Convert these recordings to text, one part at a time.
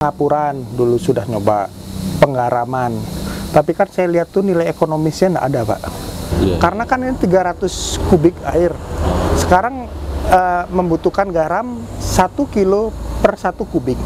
Pengapuran dulu sudah nyoba, penggaraman. Tapi kan saya lihat tuh nilai ekonomisnya nggak ada, Pak. Iya. Karena kan ini 300 kubik air. Sekarang membutuhkan garam 1 kilo per 1 kubik.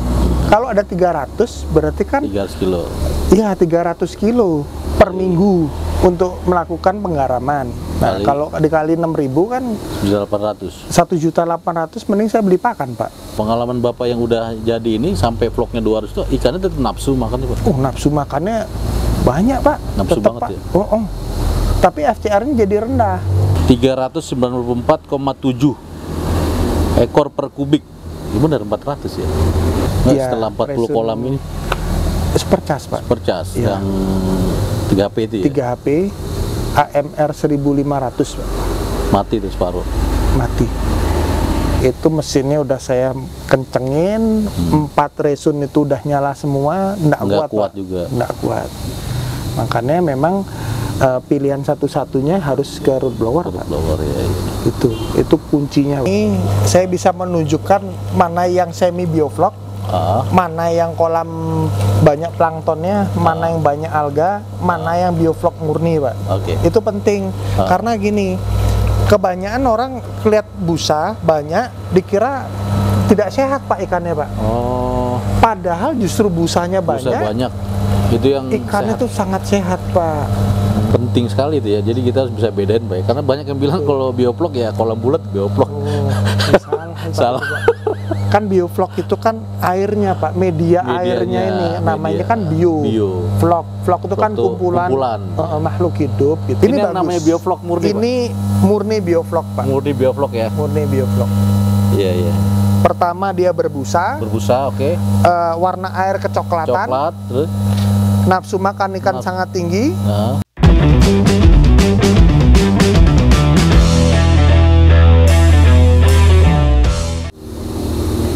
Kalau ada 300 berarti kan 300 kilo. Iya, 300 kilo per minggu untuk melakukan penggaraman. Nah, kalau dikali 6.000 kan 1.800. 1.800.000, mending saya beli pakan, Pak. Pengalaman Bapak yang udah jadi ini sampai vlognya 200 itu ikannya tetap nafsu makan Pak? Oh, nafsu makannya banyak, Pak. Nafsu Tetap, banget Pak. ya? Oh. Tapi FCR-nya jadi rendah. 394,7 ekor per kubik. Ini benar 400 ya? Nah, Ya, setelah 40 kolam ini Sepercas, Pak. percas Ya. yang 3HP itu ya? 3 HP AMR 1500, Pak. Mati itu separuh. Mati. Itu mesinnya udah saya kencengin, 4 resun itu udah nyala semua, nggak kuat, Pak. Juga. Nggak kuat. Makanya memang pilihan satu-satunya harus ke root blower, Pak. Blower ya. Itu kuncinya. Ini saya bisa menunjukkan mana yang semi bioflok, mana yang kolam banyak planktonnya, mana yang banyak alga, mana yang bioflok murni, Pak. Itu penting karena gini, kebanyakan orang lihat busa banyak dikira tidak sehat, Pak, ikannya, Pak. Padahal justru busanya banyak. Itu yang ikannya sehat. tuh sangat sehat, Pak. Penting sekali itu ya. Jadi kita harus bisa bedain, Pak. Karena banyak yang bilang kalau bioflok ya kolam bulat bioflok. Salah. Kan bioflok itu kan airnya, Pak, media airnya ini namanya kan bio. Flok itu kan kumpulan makhluk hidup gitu. Ini yang namanya bioflok murni, ini Pak? Murni bioflok, Pak. Murni bioflok ya. Murni bioflok. Iya. Pertama dia berbusa. Oke. Warna air kecoklatan. Coklat, terus nafsu makan ikan sangat tinggi.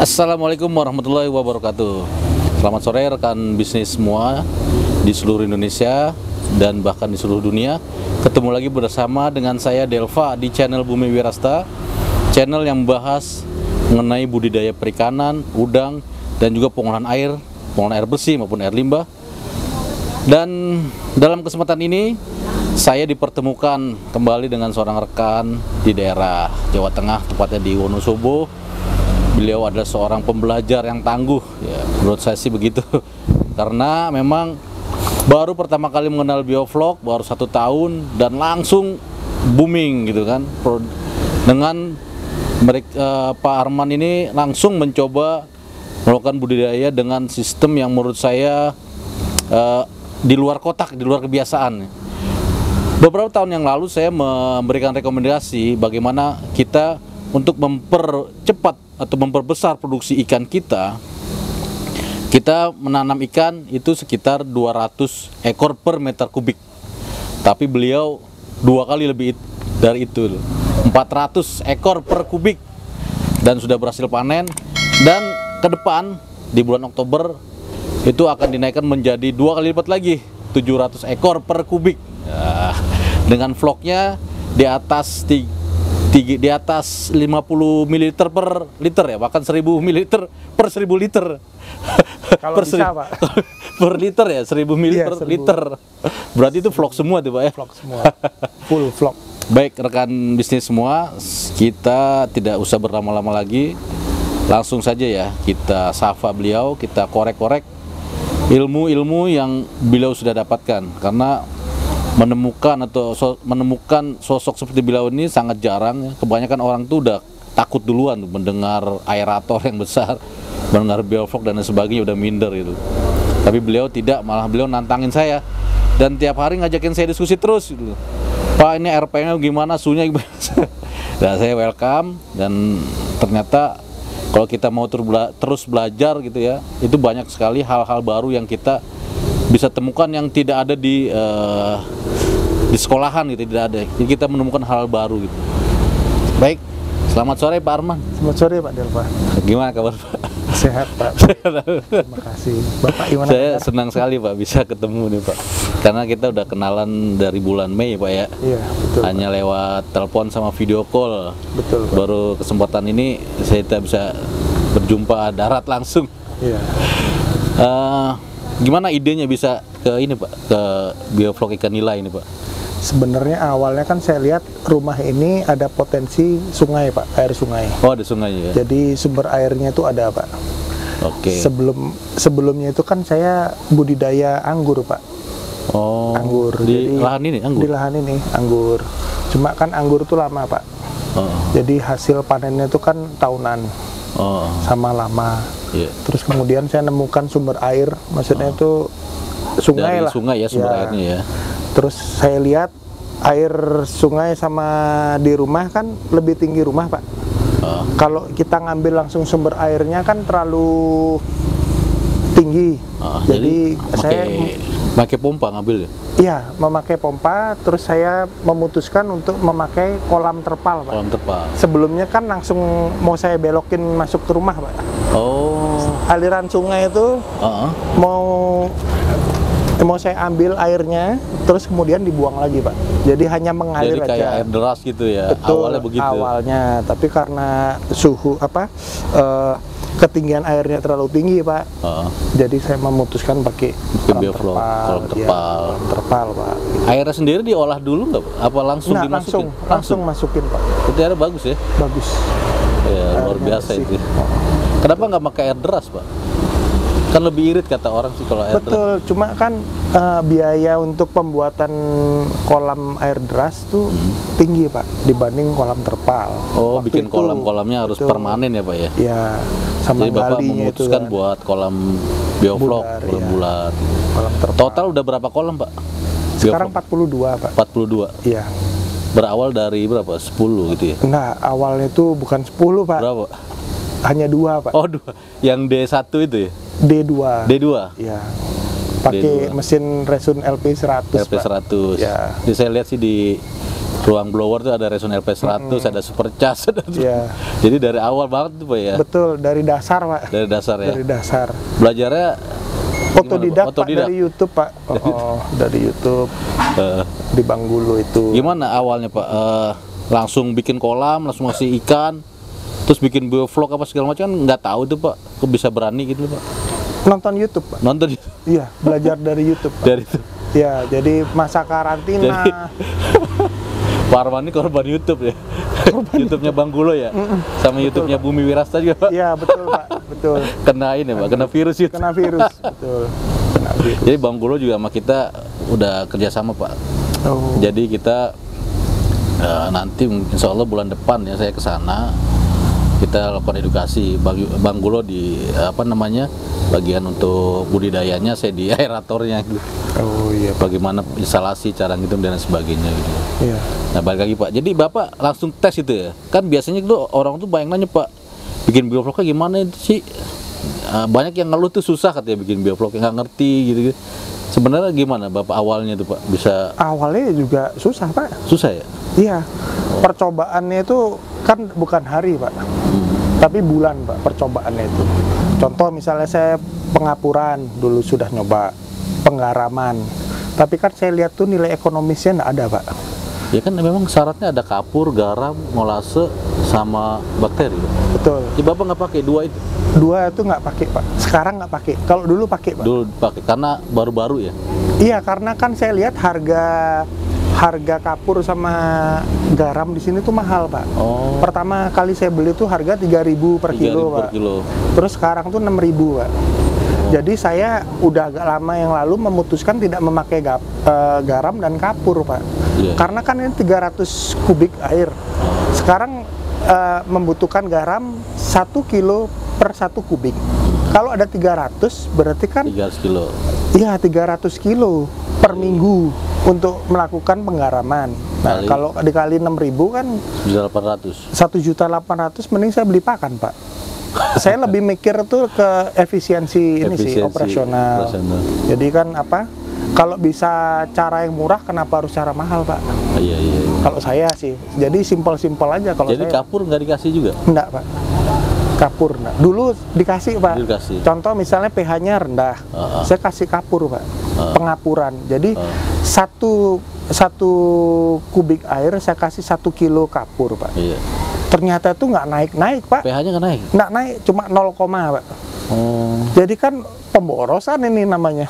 Assalamualaikum warahmatullahi wabarakatuh. Selamat sore rekan bisnis semua di seluruh Indonesia dan bahkan di seluruh dunia. Ketemu lagi bersama dengan saya Delva di channel Bumi Wirasta, channel yang membahas mengenai budidaya perikanan, udang, dan juga pengolahan air bersih maupun air limbah. Dan dalam kesempatan ini saya dipertemukan kembali dengan seorang rekan di daerah Jawa Tengah, tepatnya di Wonosobo. Beliau adalah seorang pembelajar yang tangguh, ya, menurut saya sih begitu. Karena memang baru pertama kali mengenal bioflok, baru 1 tahun dan langsung booming gitu kan. Dengan Pak Arman ini langsung mencoba melakukan budidaya dengan sistem yang menurut saya di luar kotak, di luar kebiasaan. Beberapa tahun yang lalu saya memberikan rekomendasi bagaimana kita untuk mempercepat atau memperbesar produksi ikan kita menanam ikan itu sekitar 200 ekor per meter kubik. Tapi beliau 2 kali lebih dari itu, 400 ekor per kubik, dan sudah berhasil panen. Dan ke depan di bulan Oktober itu akan dinaikkan menjadi 2 kali lipat lagi, 700 ekor per kubik. Nah, dengan vlognya di atas 50 ml per liter ya, bahkan 1000 ml per 1000 liter. Kalau bisa, Pak. Per liter ya, 1000 ml per liter. Berarti itu vlog semua tuh, Pak ya? Vlog semua. Full vlog. Baik rekan bisnis semua, kita tidak usah berlama-lama lagi. Langsung saja ya, kita sapa beliau, kita korek-korek ilmu-ilmu yang beliau sudah dapatkan. Karena menemukan sosok seperti beliau ini sangat jarang ya. Kebanyakan orang tuh udah takut duluan tuh, mendengar aerator yang besar, mendengar bioflok dan sebagainya udah minder gitu. Tapi beliau tidak, malah beliau nantangin saya dan tiap hari ngajakin saya diskusi terus gitu. Pak, ini RP-nya gimana, suhunya gimana? Dan saya welcome, dan ternyata kalau kita mau terus belajar gitu ya, itu banyak sekali hal-hal baru yang kita bisa temukan yang tidak ada di sekolahan gitu, tidak ada. Jadi kita menemukan hal baru gitu. Baik, selamat sore Pak Arman. Selamat sore Pak Delva. Gimana kabar Pak? Sehat Pak. Terima kasih. Bapak gimana? Saya senang sekali Pak bisa ketemu nih Pak. Karena kita udah kenalan dari bulan Mei Pak ya. Iya, betul. Hanya Pak. lewat telepon sama video call. Betul Pak. Baru kesempatan ini saya bisa berjumpa darat langsung. Iya. Gimana idenya bisa ke ini Pak, ke bioflok ikan nila ini Pak? Sebenarnya awalnya kan saya lihat rumah ini ada potensi sungai Pak, air sungai. Oh, ada sungai ya. Jadi sumber airnya itu ada Pak. Oke. Sebelumnya itu kan saya budidaya anggur Pak. Oh. Anggur. Di lahan ini anggur. Di lahan ini anggur. Cuma kan anggur itu lama Pak. Oh. Jadi hasil panennya itu kan tahunan. Oh. Sama lama. Yeah. Terus kemudian saya nemukan sumber air, maksudnya itu sungai dari lah. Sungai ya sumber airnya ya. Terus saya lihat air sungai sama di rumah kan lebih tinggi rumah Pak. Kalau kita ngambil langsung sumber airnya kan terlalu tinggi. Jadi saya pakai pompa ngambil ya? Iya, memakai pompa. Terus saya memutuskan untuk memakai kolam terpal Pak. Kolam terpal. Sebelumnya kan langsung mau saya belokin masuk ke rumah Pak. Oh. Aliran sungai itu mau saya ambil airnya, terus kemudian dibuang lagi Pak. Jadi hanya mengalir aja. Jadi kayak air deras gitu ya. Betul, awalnya begitu. Awalnya, tapi karena suhu ketinggian airnya terlalu tinggi Pak. Jadi saya memutuskan pakai kolam terpal Pak. Airnya sendiri diolah dulu nggak Pak? Apa langsung dimasukin? Langsung masukin Pak. Itu airnya bagus ya? Bagus. Ya, luar biasa itu. Kenapa nggak pakai air deras Pak? Kan lebih irit kata orang sih kalau air deras. Betul, cuma kan biaya untuk pembuatan kolam air deras tuh tinggi Pak dibanding kolam terpal. Oh, waktu bikin kolam-kolamnya harus permanen ya Pak ya? Iya, sama jadi Bapak memutuskan kan buat kolam bioflok bulat. Kolam terpal. Total udah berapa kolam Pak? Sekarang 42 Pak. 42? Iya. Berawal dari berapa? 10 gitu ya? Nah, awalnya itu bukan 10 Pak. Berapa? Hanya 2 Pak. Oh, 2. Yang D1 itu ya? D2. Iya. Pakai mesin Resun LP100. LP100. Ya. Jadi saya lihat sih di ruang blower tuh ada Resun LP100, ada Supercharge. Ya. Jadi dari awal banget tuh Pak ya? Betul, dari dasar Pak. Dari dasar ya? Dari dasar. Belajarnya otodidak Pak, dari YouTube Pak. Dari YouTube. Di Banggulu itu. Gimana awalnya Pak? Langsung bikin kolam, langsung ngasih ikan, terus bikin bioflok apa segala macam, kan nggak tahu tuh Pak. Kok bisa berani gitu Pak? Nonton YouTube Pak. Nonton? Iya, belajar dari YouTube Pak. Dari itu? Ya, jadi masa karantina. Jadi, Pak Arman ini korban YouTube ya? YouTube-nya Bang Gulo ya? Sama YouTube-nya Bumi Wirasta juga Pak? Iya, betul Pak, betul. Kena ini Pak, kena virus itu. Kena virus, betul. Kena virus. Jadi Bang Gulo juga sama kita udah kerjasama Pak. Oh. Jadi kita nanti insya Allah bulan depan ya saya ke sana, kita lakukan edukasi. Bang Gulo di bagian untuk budidayanya, saya di aeratornya gitu. Oh iya. Bagaimana instalasi, cara gitu dan sebagainya gitu. Iya. Nah balik lagi Pak, jadi Bapak langsung tes itu ya? Kan biasanya itu orang tuh banyak nanya Pak, bikin biofloknya gimana sih? Banyak yang ngeluh tuh susah katanya bikin biofloknya, nggak ngerti gitu. Sebenarnya gimana Bapak awalnya tuh Pak bisa? Awalnya juga susah Pak. Susah ya? Iya. Percobaannya itu kan bukan hari Pak, tapi bulan Pak percobaannya itu. Contoh misalnya saya pengapuran dulu sudah nyoba, penggaraman, tapi kan saya lihat tuh nilai ekonomisnya nggak ada Pak. Ya kan memang syaratnya ada kapur, garam, molase, sama bakteri. Betul. Ya Bapak nggak pakai dua itu? Dua itu nggak pakai Pak. Sekarang nggak pakai. Kalau dulu pakai Pak. Dulu pakai karena baru-baru ya? Iya, karena kan saya lihat harga kapur sama garam di sini tuh mahal Pak. Oh. Pertama kali saya beli tuh harga 3.000 per kilo Pak. Terus sekarang tuh 6.000 Pak. Jadi saya udah agak lama yang lalu memutuskan tidak memakai garam dan kapur Pak. Karena kan ini 300 kubik air. Sekarang membutuhkan garam 1 kilo per 1 kubik. Kalau ada 300 berarti kan 300 kilo. Iya, 300 kilo per minggu untuk melakukan penggaraman. Nah, kalau dikali 6.000 kan 1.800.000, mending saya beli pakan Pak. Saya lebih mikir tuh ke efisiensi operasional. Jadi kan kalau bisa cara yang murah, kenapa harus cara mahal Pak? Iya. Kalau saya sih, jadi simpel-simpel aja kalau saya. Jadi kapur nggak dikasih juga? Enggak Pak. Kapur enggak. Dulu dikasih Pak. Contoh misalnya pH-nya rendah, saya kasih kapur Pak. Pengapuran. Jadi satu kubik air saya kasih 1 kilo kapur Pak. Iya. Ternyata tuh nggak naik Pak. pH-nya nggak naik? Nggak naik, cuma 0, Pak. Oh. Jadi kan pemborosan ini namanya.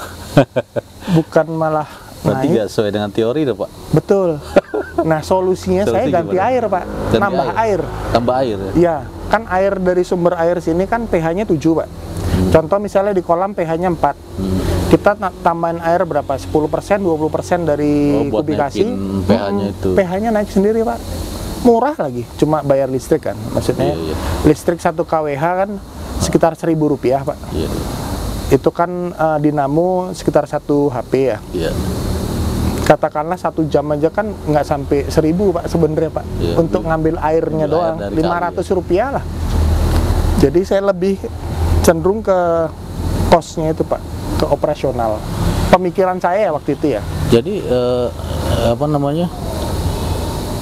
Bukan malah Berarti naik. nggak sesuai dengan teori dong, Pak. Betul. Nah, solusinya saya Solusi ganti gimana? air, Pak. Ganti Nambah air. Tambah air ya? Ya, kan air dari sumber air sini kan pH-nya 7, Pak. Contoh misalnya di kolam pH-nya 4. Kita tambahin air berapa? 10%, 20% dari buat kubikasi. naikin pH-nya itu. pH-nya naik sendiri, Pak. Murah lagi, cuma bayar listrik kan. Maksudnya Iya. listrik 1 kWh kan sekitar Rp1.000, Pak. Iya. Itu kan dinamo sekitar 1 HP ya. Iya. Katakanlah 1 jam aja kan nggak sampai 1.000, Pak, sebenarnya, Pak. Iya, Untuk ngambil airnya ngambil air doang dari Rp500 lah. Jadi saya lebih cenderung ke kosnya itu, Pak, ke operasional. Pemikiran saya ya waktu itu ya. Jadi apa namanya?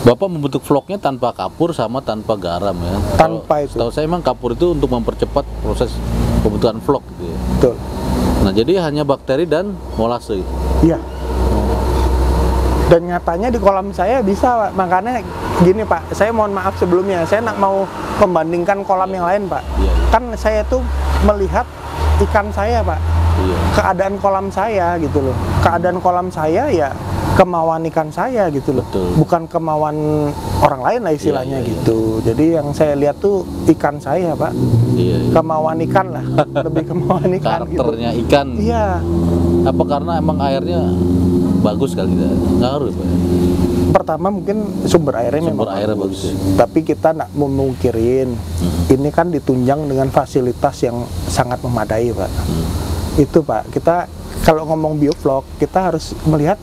Bapak membentuk vlognya tanpa kapur sama tanpa garam ya? Tanpa itu. Tahu saya emang kapur itu untuk mempercepat proses pembentukan vlog gitu ya. Betul. Nah jadi hanya bakteri dan molase. Iya. Dan nyatanya di kolam saya bisa, Pak. Makanya gini, Pak, saya mohon maaf sebelumnya, saya nak mau membandingkan kolam yang lain, Pak. Iya. Kan saya tuh melihat ikan saya, Pak. Iya. Keadaan kolam saya gitu loh. Keadaan kolam saya ya kemauan ikan saya gitu loh. Betul. Bukan kemauan orang lain lah istilahnya Iya, iya, gitu. Jadi yang saya lihat tuh ikan saya, Pak. Iya. Kemauan ikan lah. Lebih kemauan ikan gitu. Karakternya ikan. Iya. Apa karena emang airnya bagus kali tidak? Ngaruh Pak. Pertama mungkin sumber airnya Sumber memang airnya bagus. bagus, ya. Tapi kita nak memungkirin ini kan ditunjang dengan fasilitas yang sangat memadai, Pak. Itu, Pak. Kita kalau ngomong biovlog, kita harus melihat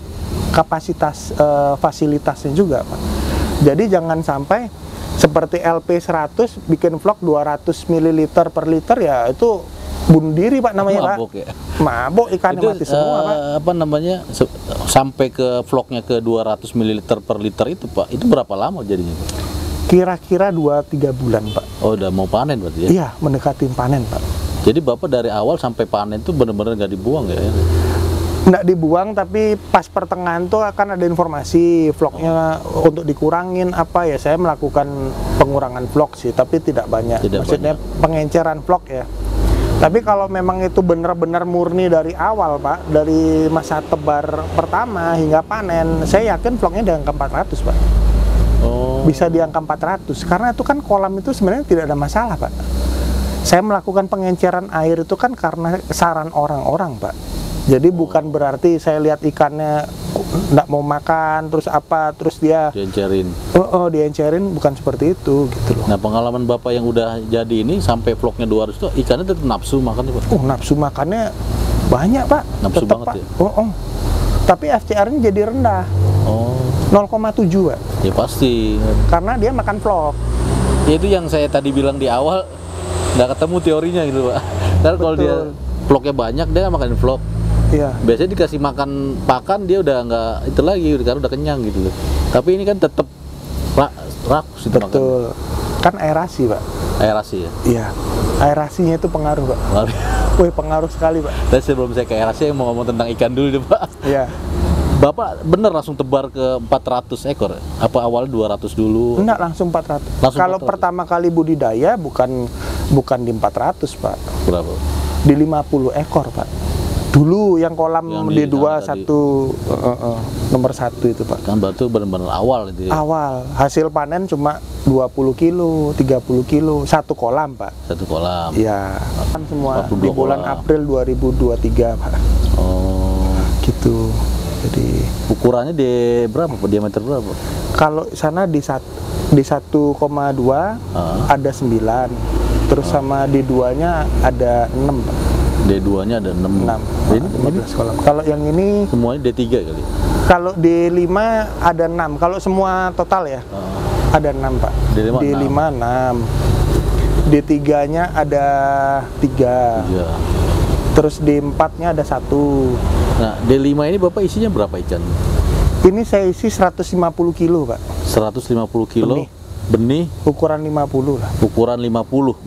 kapasitas fasilitasnya juga, Pak. Jadi jangan sampai seperti LP 100 bikin vlog 200 ml per liter ya itu bunuh diri, Pak, namanya, Mabuk Pak. ya. Mabuk, ikannya Itu mati semua, Pak. apa namanya sampai ke vlognya ke 200 ml per liter itu Pak, itu berapa lama jadinya? Kira-kira 2-3 bulan, Pak. Oh udah mau panen berarti ya? Iya, mendekati panen, Pak. Jadi Bapak dari awal sampai panen itu benar-benar nggak dibuang ya? Nggak dibuang, tapi pas pertengahan tuh akan ada informasi vlognya untuk dikurangin apa ya. Saya melakukan pengurangan vlog sih, tapi tidak banyak. Tidak Maksudnya pengenceran vlog ya. Tapi kalau memang itu benar-benar murni dari awal, Pak, dari masa tebar pertama hingga panen, saya yakin vlognya di angka 400, Pak. Oh. Bisa di angka 400, karena itu kan kolam itu sebenarnya tidak ada masalah, Pak. Saya melakukan pengenceran air itu kan karena saran orang-orang, Pak. Jadi bukan berarti saya lihat ikannya nggak mau makan, terus apa, terus dia Diencerin. diencerin, bukan seperti itu gitu loh. Nah pengalaman Bapak yang udah jadi ini sampai vlognya 200 itu ikannya tetap nafsu makan Pak? Nafsu makannya banyak, Pak. Nafsu Tetep, banget Pak. ya? Tapi FCR-nya jadi rendah, Oh 0,7, Pak. ya pasti. Karena dia makan vlog. Ya, itu yang saya tadi bilang di awal, nggak ketemu teorinya gitu Pak. Karena kalau dia vlognya banyak dia nggak makan vlog. Iya. Biasanya dikasih makan pakan dia udah nggak itu lagi karena udah kenyang gitu loh. Tapi ini kan tetap rakus itu makan. Betul. Kan aerasi, Pak. Aerasi ya. Iya. Aerasinya itu pengaruh, Pak. Wih, pengaruh sekali, Pak. Tapi sebelum saya ke aerasi, saya mau ngomong tentang ikan dulu deh Pak. Iya. Bapak bener langsung tebar ke 400 ekor? Apa awalnya 200 dulu? Enggak, langsung 400. Langsung Kalau 400. pertama kali budidaya bukan di 400, Pak. Berapa? Di 50 ekor, Pak. Dulu yang kolam Yang di di 2 sana 1 nomor 1 itu, Pak. Kan berarti benar-benar awal itu ya? Awal hasil panen cuma 20 kilo, 30 kilo satu kolam, Pak. Satu kolam. Iya. Kan semua 42 di bulan kolam. April 2023, Pak. Oh. Gitu. Jadi Ukurannya di berapa Pak? Diameter berapa? kalau sana di 1,2 ada 9. Terus sama di 2-nya ada 6, Pak. D2-nya ada 6. 6. Ini 15 kolam. Kalau yang ini semuanya D3 kali? kalau di 5 ada 6. Kalau semua total ya ada 6, Pak. D5 Di 5 6. Di 3-nya ada 3. Iya. Terus di 4-nya ada 1. Nah, D5 ini Bapak isinya berapa ikan? Ini saya isi 150 kilo, Pak. 150 kilo benih Ukuran 50 lah. ukuran 50.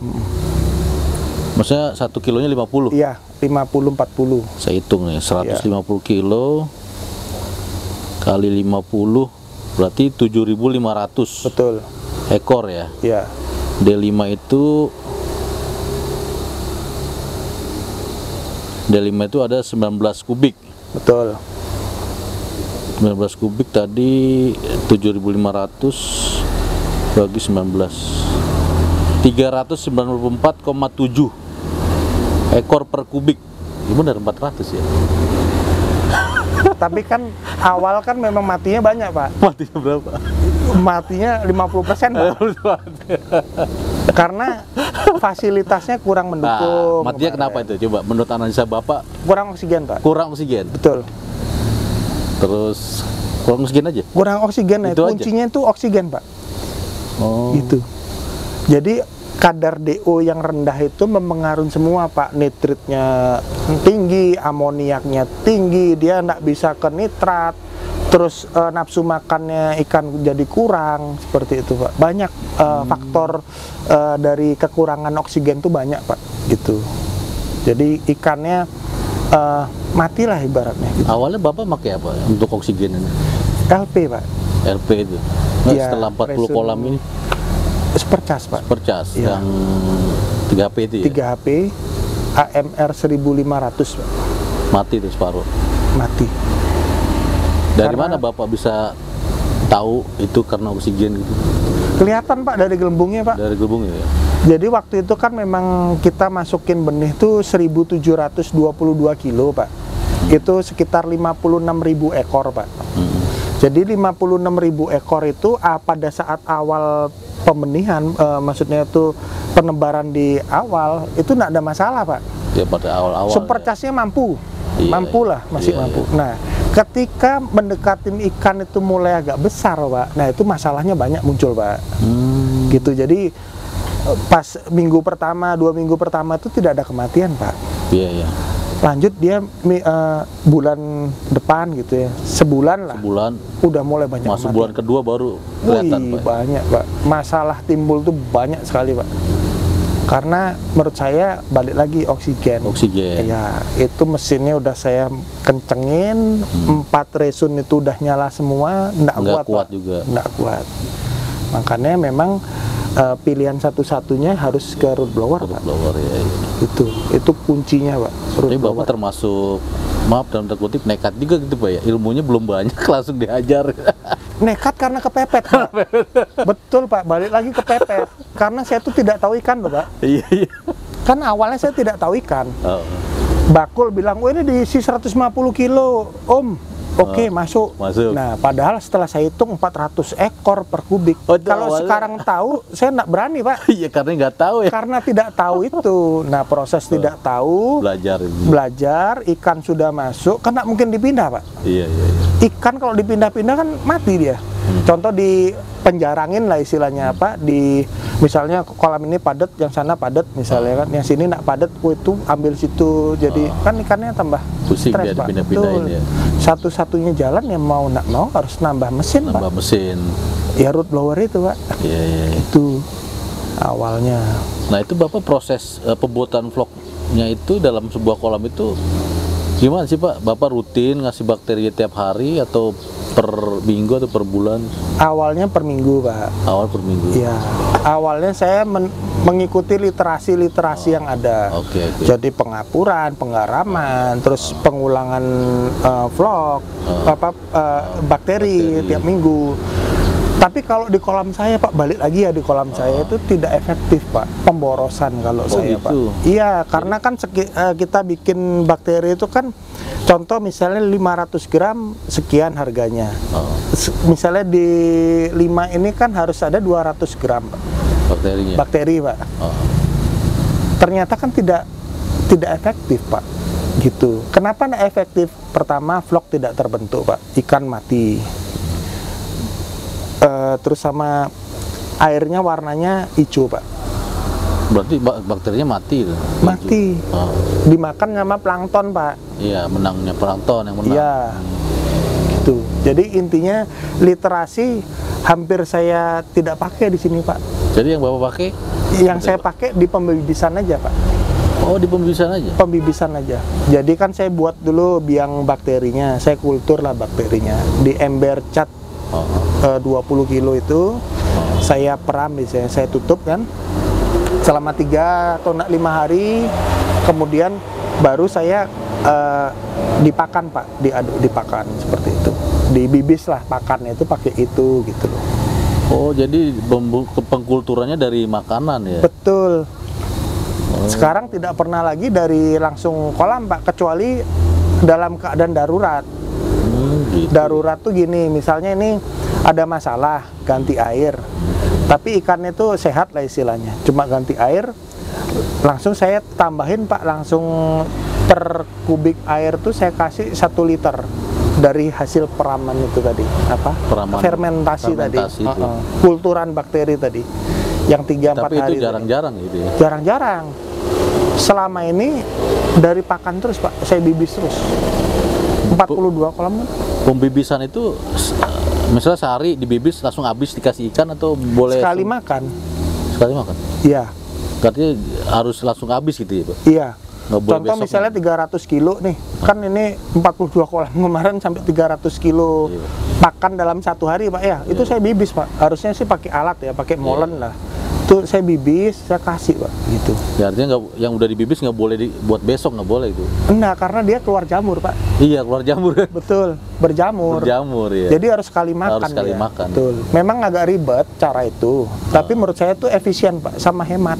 Maksudnya 1 kilonya 50. Iya, 50-40. Saya hitung nih, 150 kilo kali 50 berarti 7.500 Betul. ekor ya. Iya. D5 itu D5 itu ada 19 kubik. Betul. 19 kubik tadi 7.500 bagi 19. 394,7 ekor per kubik. Ini benar 400 ya. Tapi kan awal kan memang matinya banyak, Pak. Matinya berapa? Matinya 50%, Pak. Karena fasilitasnya kurang mendukung. Nah, matinya kenapa itu? Coba menurut analisa Bapak. Kurang oksigen, Pak. Kurang oksigen. Betul. Terus kurang oksigen aja? Kurang oksigen, Itu kuncinya itu oksigen, Pak. Oh. Gitu. Jadi kadar DO yang rendah itu mempengaruhi semua, Pak. Nitritnya tinggi, amoniaknya tinggi, dia nggak bisa ke nitrat. Terus nafsu makannya ikan jadi kurang, seperti itu, Pak. Banyak faktor dari kekurangan oksigen itu banyak, Pak. Gitu. Jadi ikannya matilah ibaratnya. Gitu. Awalnya Bapak pakai apa untuk oksigen ini? LP, Pak. LP itu. Nah, Ya, setelah 40 resun. kolam ini Supercas, Pak. Supercas Ya. yang 3HP itu ya? 3HP AMR 1500, Pak. Mati itu separuh. Mati. Dari Karena- mana Bapak bisa tahu itu karena oksigen gitu? Kelihatan, Pak, dari gelembungnya, Pak. Dari gelembungnya ya? Jadi waktu itu kan memang kita masukin benih tuh 1722 kilo, Pak. Itu sekitar 56.000 ekor, Pak. Jadi 56.000 ekor itu pada saat awal pembenihan, maksudnya itu penebaran di awal, itu nggak ada masalah, Pak. Ya pada awal-awal. Supercasnya mampu, Iya, mampu lah, masih iya, mampu. iya. Nah, ketika mendekatin ikan itu mulai agak besar, Pak. Nah, itu masalahnya banyak muncul, Pak. Gitu. Jadi pas minggu pertama, 2 minggu pertama itu tidak ada kematian, Pak. Iya, iya. Lanjut dia bulan depan gitu ya, sebulan lah, Sebulan, udah mulai banyak masuk kematian. bulan kedua baru kelihatan Wih, Pak. banyak, Pak. Masalah timbul tuh banyak sekali, Pak. Karena menurut saya balik lagi oksigen. Oksigen. Ya, itu mesinnya udah saya kencengin, 4 resun itu udah nyala semua, nggak Nggak kuat, kuat Pak. juga. Nggak kuat. Makanya memang pilihan satu-satunya harus ke root blower, Pak. Blower ya. Itu kuncinya, Pak. Root Jadi Bapak blower. termasuk, maaf dalam tanda kutip, nekat juga gitu Pak ya. Ilmunya belum banyak langsung diajar. Nekat karena kepepet, Pak. Betul, Pak. Balik lagi kepepet. Karena saya tuh tidak tahu ikan, loh, Pak. Iya, iya. Kan awalnya saya tidak tahu ikan. Oh, Bakul bilang, oh ini diisi 150 kilo, Om. Oke, masuk. masuk. Nah, padahal setelah saya hitung 400 ekor per kubik. Oh, itu Kalau awalnya. sekarang tahu, saya nggak berani, Pak. Iya, karena nggak tahu ya. Karena tidak tahu itu. Nah, proses tidak tahu, belajar, ikan sudah masuk, kan nggak mungkin dipindah, Pak. Iya, iya, iya. Ikan kalau dipindah-pindah kan mati dia. Contoh di penjarangin lah istilahnya, apa, di misalnya kolam ini padat, yang sana padat misalnya kan, yang sini nak padat, itu ambil situ, jadi kan ikannya tambah Pusing stres, dia Pak. dipindah-pindahin Betul. ya. Satu-satunya jalan yang mau nak mau harus nambah mesin, Pak. Nambah mesin. Ya root blower itu, Pak. Iya, iya, iya. Itu awalnya. Nah itu Bapak proses pembuatan vlognya itu dalam sebuah kolam itu gimana sih Pak? Bapak rutin ngasih bakteri tiap hari atau per minggu atau per bulan? Awalnya per minggu, Pak. Awal per minggu. Ya, awalnya saya mengikuti literasi yang ada. Oke, oke. Jadi pengapuran, penggaraman, terus pengulangan vlog, bakteri tiap minggu. Tapi kalau di kolam saya, Pak, balik lagi ya, di kolam saya itu tidak efektif, Pak, pemborosan kalau saya, Pak. gitu. Iya, karena kan kita bikin bakteri itu kan, contoh misalnya 500 gram sekian harganya. Misalnya di 5 ini kan harus ada 200 gram, Pak, Bakterinya. bakteri, Pak. Ternyata kan tidak efektif, Pak. Gitu. Kenapa tidak efektif? Pertama, vlog tidak terbentuk, Pak. Ikan mati. Terus sama airnya warnanya hijau, Pak. Berarti bakterinya mati itu. Mati. Dimakan sama plankton, Pak. Iya, menangnya plankton yang menang. Iya. Gitu. Jadi intinya literasi hampir saya tidak pakai di sini, Pak. Jadi yang Bapak pakai? Yang saya pakai di pembibisan aja, Pak. Oh, di pembibisan aja? Pembibisan aja. Jadi kan saya buat dulu biang bakterinya, saya kultur lah bakterinya di ember cat 20 kilo itu. Saya peram, saya tutup kan selama 3 atau 5 hari, kemudian baru saya dipakan Pak, diaduk dipakan seperti itu. Dibibis lah pakannya itu pakai itu gitu loh. Oh, jadi pengkulturannya dari makanan ya? Betul. Sekarang tidak pernah lagi dari langsung kolam Pak, kecuali dalam keadaan darurat. Gitu. Darurat tuh gini, misalnya ini ada masalah ganti air, tapi ikannya tuh sehat lah istilahnya, cuma ganti air, langsung saya tambahin Pak, langsung per kubik air tuh saya kasih 1 liter dari hasil peraman itu tadi, apa? Fermentasi tadi, kulturan bakteri tadi, yang 3-4 hari. Tapi itu jarang-jarang gitu ya? Jarang-jarang. Selama ini dari pakan terus Pak, saya bibis terus. 42 kolam kan? Pembibisan itu misalnya sehari dibibis langsung habis dikasih ikan atau boleh sekali makan? Sekali makan? Iya. Berarti harus langsung habis gitu ya Pak? Iya. Contoh misalnya 300 kilo nih, kan ini 42 kolam kemarin sampai 300 kilo pakan dalam 1 hari Pak ya, itu saya bibis Pak, harusnya sih pakai alat ya, pakai molen lah. Itu saya bibis, saya kasih Pak, gitu. Ya artinya yang udah dibibis nggak boleh buat besok, nggak boleh itu? Enggak, karena dia keluar jamur Pak. Iya, keluar jamur. Betul, berjamur. Berjamur ya. Jadi harus sekali makan. Harus sekali makan. Betul. Memang agak ribet cara itu, tapi menurut saya itu efisien Pak, sama hemat.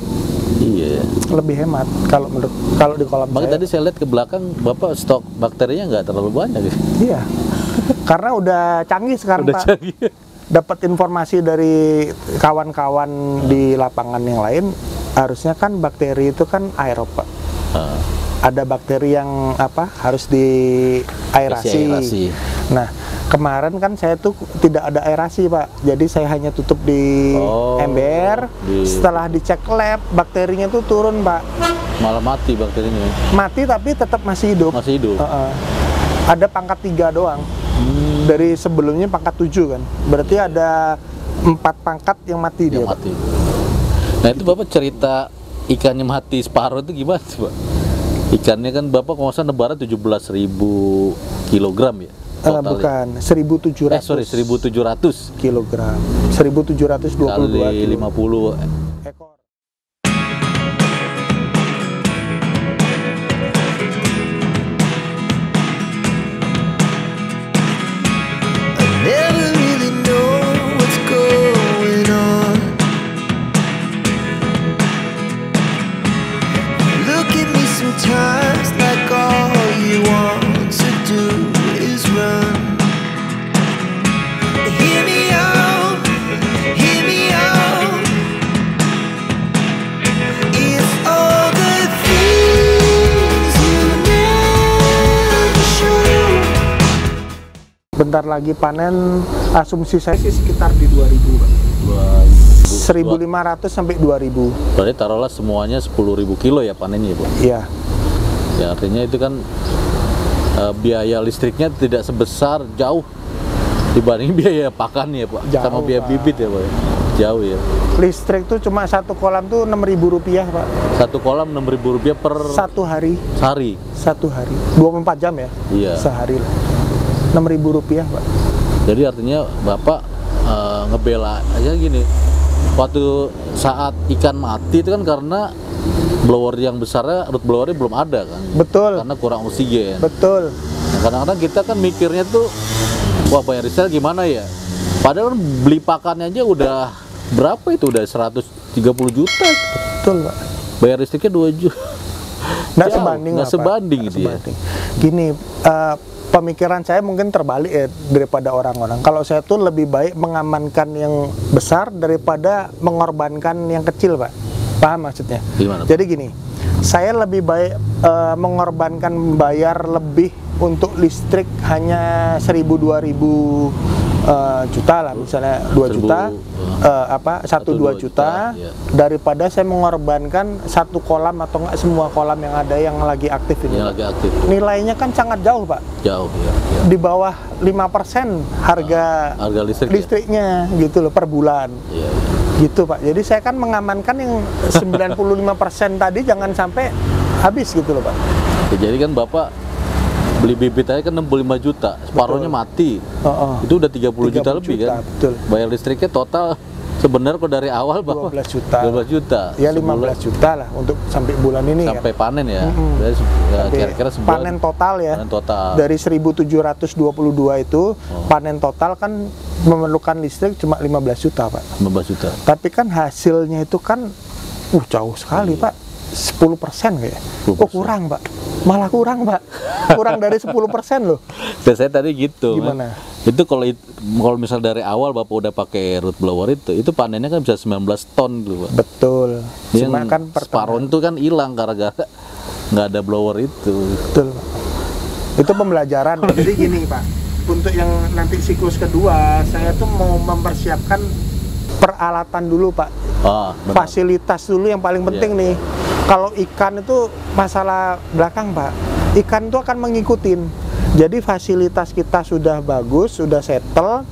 Iya. Lebih hemat kalau di kolam saya. Tadi saya lihat ke belakang Bapak stok bakterinya nggak terlalu banyak ya? Iya. Karena udah canggih sekarang udah Pak. Canggih. Dapat informasi dari kawan-kawan di lapangan yang lain, harusnya kan bakteri itu kan aerob Pak. Ada bakteri yang apa harus diaerasi. Nah, kemarin kan saya tuh tidak ada aerasi Pak, jadi saya hanya tutup di ember. Setelah dicek lab, bakterinya tuh turun Pak. Malah mati bakterinya. Mati tapi tetap masih hidup. Masih hidup. Ada pangkat 3 doang. Dari sebelumnya pangkat 7 kan, berarti ada 4 pangkat yang mati dia Pak. Nah itu Bapak cerita ikannya mati separuh itu gimana sih Pak? Ikannya kan Bapak kalau nggak salah nebaran 17.000 kilogram ya? Bukan, 1.700. 1.700 kilogram. 1.722 kali 50 ekor. Never really know what's going on. Look at me sometimes like all you want to do is run. Hear me out, hear me out. It's all the things you never show. Bentar lagi panen, asumsi saya sih sekitar di 2.000 Pak. 1.500 sampai 2.000. Berarti taruhlah semuanya 10.000 kilo ya panennya Pak? Iya. Ya artinya itu kan biaya listriknya tidak sebesar jauh dibanding biaya pakannya Pak, jauh, sama biaya bibit ya Pak? Jauh ya. Listrik tuh cuma 1 kolam tuh Rp6.000 Pak. 1 kolam Rp6.000 per 1 hari. Sehari? 1 hari. 24 jam ya? Iya. Sehari lah. Rp6.000 Pak. Jadi artinya Bapak ngebela aja gini, waktu saat ikan mati itu kan karena blower yang besarnya, root blowernya belum ada kan? Betul. Karena kurang oksigen. Betul. Nah, kadang-kadang kita kan mikirnya tuh, wah bayar listrik gimana ya? Padahal kan beli pakannya aja udah berapa itu? Udah 130 juta. Betul Pak. Bayar listriknya 2 juta. Nggak sebanding nggak lah, Pak. sebanding Nggak gitu ya. sebanding. Gini, pemikiran saya mungkin terbalik ya daripada orang-orang. Kalau saya tuh lebih baik mengamankan yang besar daripada mengorbankan yang kecil Pak. Paham maksudnya? Gimana? Jadi gini, saya lebih baik mengorbankan bayar lebih untuk listrik hanya 1.000-2.000 juta lah, misalnya 2 juta, 1-2 juta, ya. Daripada saya mengorbankan 1 kolam atau enggak semua kolam yang ada yang lagi aktif ini. Yang lagi aktif. Nilainya kan sangat jauh Pak, Jauh ya. di bawah 5% harga listriknya gitu loh per bulan. Iya. Gitu Pak, jadi saya kan mengamankan yang 95% tadi jangan sampai habis gitu loh Pak. Ya, jadi kan Bapak beli bibit aja kan 65 juta, separuhnya mati. Itu udah 30 juta lebih kan? Betul. Bayar listriknya total Sebenarnya kalau dari awal Bapak 12 juta. 12 juta. Ya Sebulan 15 juta lah untuk sampai bulan ini sampai kan. panen ya. Jadi, Tapi kira-kira sebulan panen total ya. panen total. Dari 1722 itu panen total kan memerlukan listrik cuma 15 juta, Pak. 15 juta. Tapi kan hasilnya itu kan jauh sekali, Pak. 10% kayak. 10%. Oh, kurang, Pak. Malah kurang, Pak. Kurang dari 10% loh. Dan saya tadi gitu. Gimana? Itu kalau misal dari awal Bapak udah pakai root blower itu panennya kan bisa 19 ton gitu, Pak. Betul. Yang Cuma kan separuh itu kan hilang gara-gara nggak ada blower itu. Betul, Pak. Itu pembelajaran. Jadi gini, Pak. Untuk yang nanti siklus kedua, saya tuh mau mempersiapkan peralatan dulu, Pak. Benar. Fasilitas dulu yang paling penting nih. Kalau ikan itu masalah belakang, Pak. Ikan itu akan mengikutin. Jadi fasilitas kita sudah bagus, sudah settle,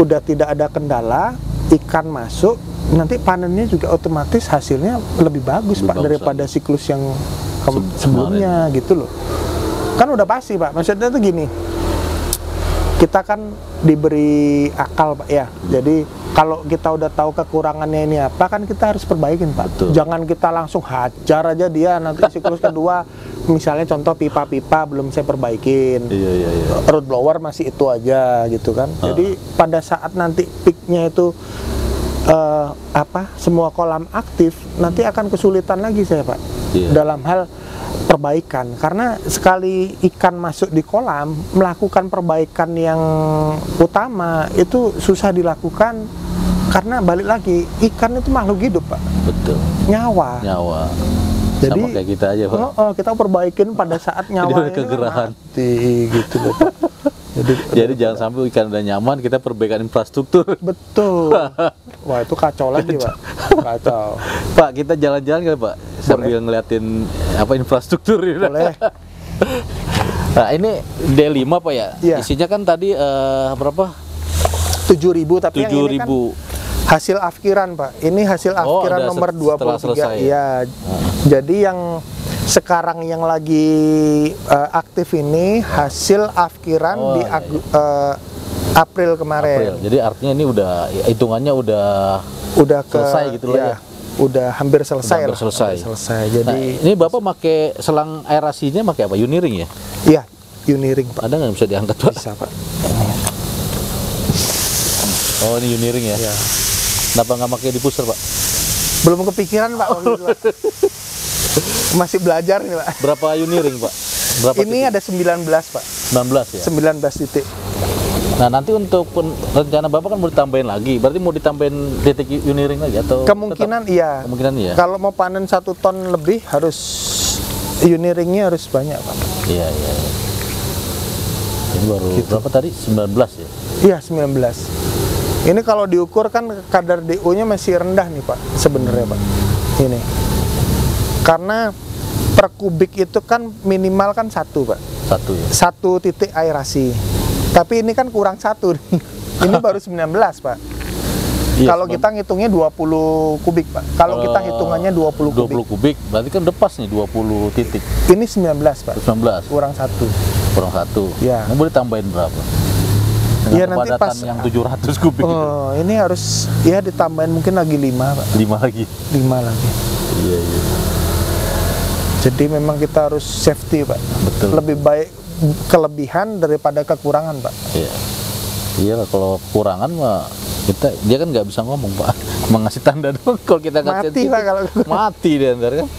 udah tidak ada kendala, ikan masuk, nanti panennya juga otomatis hasilnya lebih bagus, Pak, daripada siklus yang sebelumnya gitu loh. Kan udah pasti, Pak. Maksudnya tuh gini. Kita kan diberi akal, Pak, ya. Jadi kalau kita udah tahu kekurangannya ini apa, kan kita harus perbaikin, Pak. Betul. Jangan kita langsung hajar aja dia, nanti siklus kedua misalnya contoh pipa-pipa belum saya perbaikin. Iya. Root blower masih itu aja gitu kan. Jadi pada saat nanti peaknya itu semua kolam aktif, nanti akan kesulitan lagi saya, Pak. Dalam hal perbaikan, karena sekali ikan masuk di kolam, melakukan perbaikan yang utama itu susah dilakukan, karena balik lagi ikan itu makhluk hidup, Pak. Betul. Nyawa. Jadi sama kayak kita aja, Pak. Kita perbaikin pada saat nyawa Jadi ini kegerahan. mati gitu loh, Pak. Jadi jangan sampai ikan udah nyaman kita perbaikan infrastruktur. Betul. Wah, itu kacau lagi, Pak. Kacau. Pak, kita jalan-jalan kali, Pak, sambil ngeliatin infrastruktur ini. Boleh. Nah, ini D5 Pak ya? Iya. Isinya kan tadi berapa? 7.000, tapi yang ini kan 7.000. hasil afkiran, Pak. Ini hasil afkiran ada nomor setelah 23. selesai. Iya. Jadi yang sekarang yang lagi aktif ini hasil afkiran di April kemarin. April. Jadi artinya ini udah hitungannya udah selesai gitu ya, ya. Udah hampir selesai. Hampir selesai. Jadi nah, ini Bapak pakai selang aerasinya pakai apa? Uniring ya? Iya, Uniring, Pak. Ada nggak yang bisa diangkat, Pak? Bisa, Pak. Oh, ini Uniring ya? Iya. Kenapa nggak pakai diffuser, Pak? Belum kepikiran, Pak. Masih belajar nih, Pak. Berapa Uniring, Pak? Berapa ini titik? ada 19, Pak. 19 ya? 19 titik. Nah, nanti untuk rencana Bapak kan mau ditambahin lagi. Berarti mau ditambahin titik Uniring lagi atau Kemungkinan tetap? iya. Kemungkinan iya. Kalau mau panen 1 ton lebih harus Uniringnya harus banyak, Pak. Iya. Ini baru berapa tadi? 19 ya? Iya, 19. Ini kalau diukur kan kadar DO-nya masih rendah nih, Pak, sebenarnya, Pak. Ini. Karena per kubik itu kan minimal kan 1, Pak. 1 ya. 1 titik aerasi. Tapi ini kan kurang 1 nih. Ini baru 19, Pak. Iya, kalau kita ngitungnya 20 kubik, Pak. Kalau kita hitungannya 20 kubik. 20 kubik, berarti kan udah pas nih 20 titik. Ini 19, Pak. 19. Kurang 1. Kurang 1. Ya. Mau ditambahin berapa? Iya, Dengan nanti kepadatan pas yang 700 kubik itu. Ini harus ya ditambahin mungkin lagi 5, Pak. 5 lagi. 5 lagi. Iya. Jadi memang kita harus safety, Pak. Betul. Lebih baik kelebihan daripada kekurangan, Pak. Iya. Iyalah, kalau kekurangan mah dia kan nggak bisa ngomong, Pak. Mengasih tanda doang. Kalau kita nggak Mati, Pak, kalau mati dia ntar kan.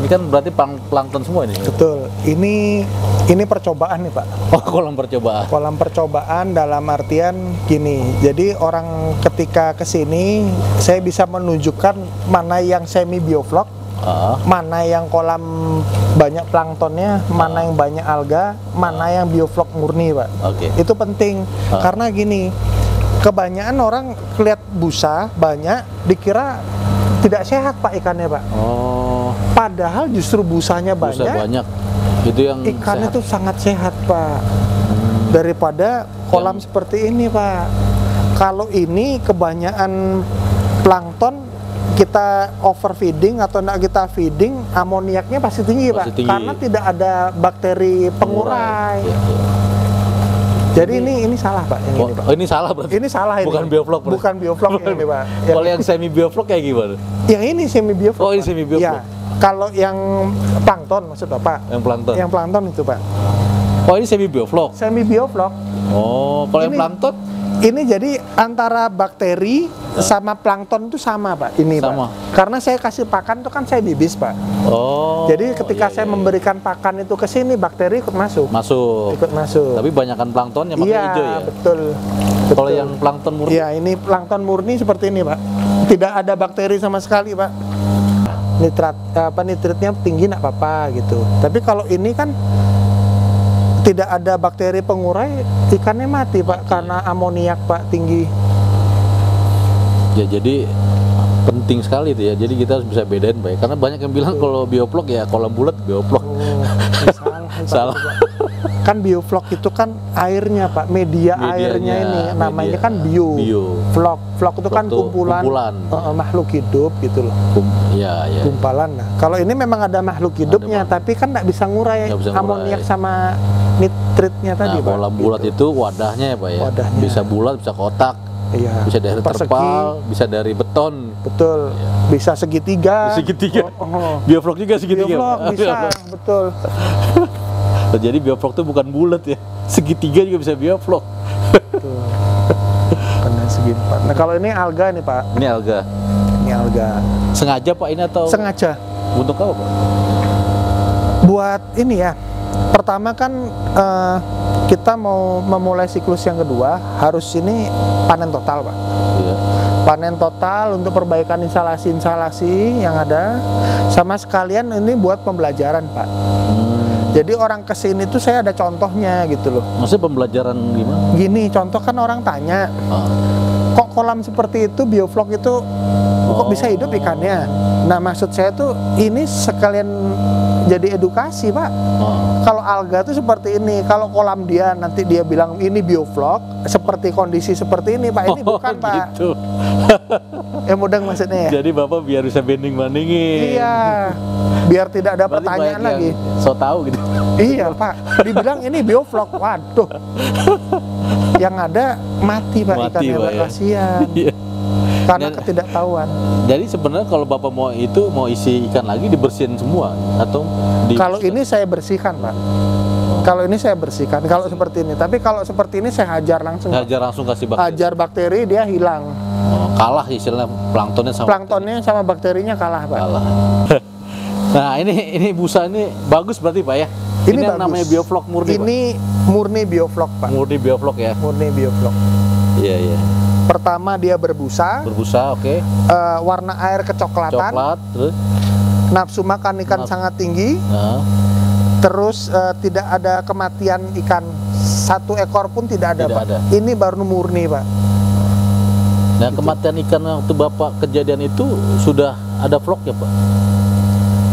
Ini kan berarti plankton semua ini. Betul. Ini percobaan nih, Pak. Oh, kolam percobaan. Kolam percobaan dalam artian gini. Jadi orang ketika kesini, saya bisa menunjukkan mana yang semi bioflok, mana yang kolam banyak planktonnya, mana yang banyak alga, mana yang bioflok murni, Pak. Itu penting karena gini. Kebanyakan orang lihat busa banyak dikira tidak sehat, Pak, ikannya, Pak. Oh. Padahal justru busanya Busa banyak. Itu yang Ikan sehat. itu sangat sehat, Pak. Daripada kolam seperti ini, Pak. Kalau ini kebanyakan plankton kita overfeeding atau enggak kita feeding, amoniaknya pasti tinggi, Pasti Pak. tinggi. Karena tidak ada bakteri pengurai. Ya, ya. Jadi ini salah, Pak. Yang ini, Pak. Oh, ini salah berarti. Ini salah ini. Bukan bioflok berarti. Bukan bioflok ini, Pak. Kalau yang semi bioflok kayak gimana? Yang ini semi bioflok. Oh, ini Pak. semi bioflok. Ya. Kalau yang plankton maksud Bapak. Yang plankton. Yang plankton itu, Pak. Oh, ini semi bioflok. Semi bioflok. Oh, kalau yang Ini- plankton Ini jadi antara bakteri sama plankton itu sama, Pak. Ini, Sama. Pak. Karena saya kasih pakan itu kan saya bibis, Pak. Oh. Jadi ketika iya, saya iya. memberikan pakan itu ke sini, bakteri ikut masuk. masuk. Ikut masuk. Tapi banyakan planktonnya makanya Iya, hijau ya. betul. Kalau Betul. yang plankton murni Iya, ini plankton murni seperti ini, Pak. Tidak ada bakteri sama sekali, Pak. Nitritnya tinggi enggak apa-apa gitu. Tapi kalau ini kan tidak ada bakteri pengurai, ikannya mati, Pak, karena amoniak, Pak, tinggi. ya, jadi penting sekali itu ya. Jadi kita harus bisa bedain, Pak. Karena banyak yang bilang kalau bioflok ya kolam bulat bioflok. Oh, ini salah, Pak. Salah. Kan bioflok itu kan airnya, Pak, media Medianya, airnya ini namanya media. kan bio. Flok itu kan Flok tuh kumpulan, kumpulan. makhluk hidup gitu loh. Ya, ya. Gumpalan. Nah, kalau ini memang ada makhluk hidupnya, Ada, tapi kan nggak bisa ngurai Nggak bisa ngurai. amoniak sama nitritnya tadi, Nah, Pak. kolam bulat Gitu. itu wadahnya ya, Pak ya. Wadahnya. Bisa bulat, bisa kotak, Iya. bisa dari Persegi, terpal, bisa dari beton. betul. Bisa segitiga. Segitiga. Oh, Bioflok juga segitiga. bioflok Pak. bisa, betul. Jadi bioflok itu bukan bulat ya. Segitiga juga bisa bioflok. Betul. Karena segini, Pak. Nah, kalau ini alga nih, Pak. Ini alga. Ini alga. Sengaja Pak ini atau Sengaja untuk apa, Pak? buat ini ya. Pertama kan kita mau memulai siklus yang kedua, harus ini panen total, Pak. Iya. Panen total untuk perbaikan instalasi-instalasi yang ada, sama sekalian ini buat pembelajaran, Pak. Jadi orang kesini tuh saya ada contohnya gitu loh. Maksudnya pembelajaran gimana? Gini, contoh kan orang tanya, Ah. kok kolam seperti itu, bioflok itu kok bisa hidup ikannya? Nah, maksud saya tuh ini sekalian jadi edukasi, Pak. Ah. Kalau alga tuh seperti ini, kalau kolam dia nanti dia bilang ini bioflok, seperti kondisi seperti ini, Pak. Ini bukan, Pak. Gitu. Mudeng maksudnya ya. Jadi Bapak biar bisa banding-bandingin. Iya, biar tidak ada Berarti pertanyaan banyak lagi. yang so tahu gitu. Iya, Pak. Dibilang ini bioflok, waduh. Yang ada mati, Pak, Mati, ikannya, Pak, Pak. ya. Kasihan. Iya. Karena Dan- ketidaktahuan. Jadi sebenarnya kalau Bapak mau isi ikan lagi dibersihin semua atau Kalau ini saya bersihkan, Pak. Kalau ini saya bersihkan, kalau seperti ini. Tapi kalau seperti ini saya hajar langsung, Pak. hajar langsung kasih bakteri. Hajar bakteri, dia hilang. Oh, kalah istilahnya planktonnya sama Planktonnya sama bakterinya kalah, Pak. kalah. Nah, ini busa ini bagus berarti, Pak ya. Ini yang bagus. namanya bioflok murni, Pak. Ini murni bioflok, Pak. Murni bioflok ya. Murni bioflok. Iya, iya. Pertama dia berbusa, Berbusa, oke. warna air kecoklatan, Coklat, terus nafsu makan ikan Naf- sangat tinggi, nah, terus tidak ada kematian ikan, satu ekor pun tidak ada, Tidak Pak. ada. Ini baru murni, Pak. nah kematian ikan waktu Bapak kejadian itu sudah ada vlognya, Pak?